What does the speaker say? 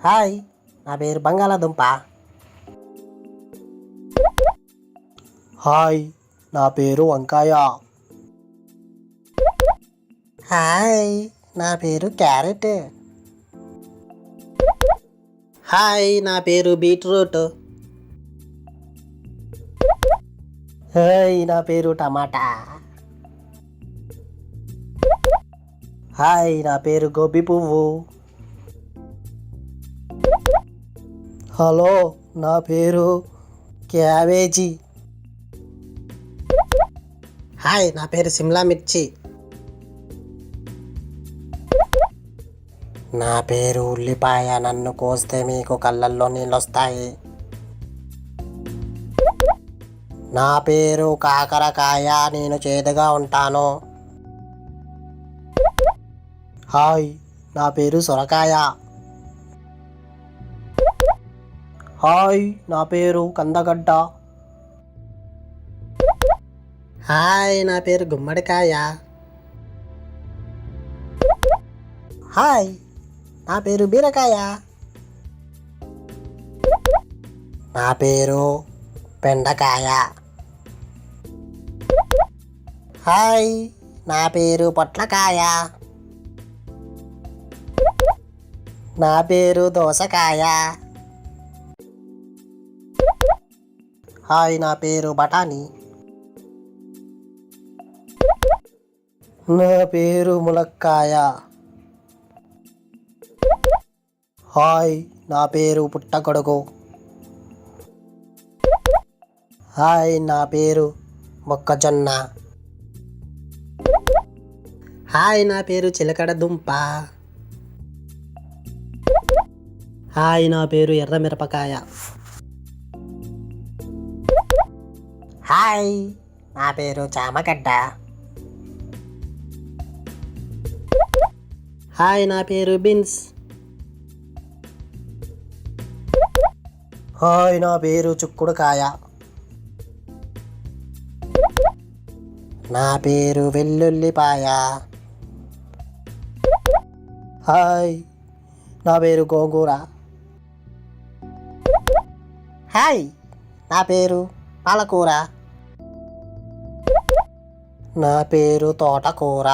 Hi, నా పేరు బంగాళాదుంప. హాయ్, నా పేరు వంకాయ. హాయ్, నా పేరు క్యారెట్. హాయ్, నా పేరు బీట్రూట్. హాయ్, నా పేరు టమాటా. హాయ్, నా పేరు గోబీ పువ్వు. హలో, నా పేరు క్యాబేజీ. హాయ్, నా పేరు సిమ్లా మిర్చి. నా పేరు ఉల్లిపాయ. నన్ను కోస్తే మీకు కళ్ళల్లో నీళ్ళొస్తాయి. నా పేరు కాకరకాయ. నేను చేదుగా ఉంటాను. హాయ్, నా పేరు సొరకాయ. హాయ్, నా పేరు కందగడ్డ. హాయ్, నా పేరు గుమ్మడికాయ. హాయ్, నా పేరు బీరకాయ. నా పేరు బెండకాయ. హాయ్, నా పేరు పొట్లకాయ. నా పేరు దోసకాయ. హాయ్, నా పేరు బఠానీ. నా పేరు ములక్కాయ. హాయ్, నా పేరు పుట్టగొడుగు. హాయ్, నా పేరు మొక్కజొన్న. హాయ్, నా పేరు చిలకడ దుంప. హాయ్, నా పేరు ఎర్రమిరపకాయ. హాయ్, నా పేరు చామగడ్డ. హాయ్, నా పేరు బీన్స్. హాయ్, నా పేరు చుక్కుడుకాయ. నా పేరు వెల్లుల్లిపాయ. హాయ్, నా పేరు గోంగూర. హాయ్, నా పేరు పాలకూర. నా పేరు తోటకూర.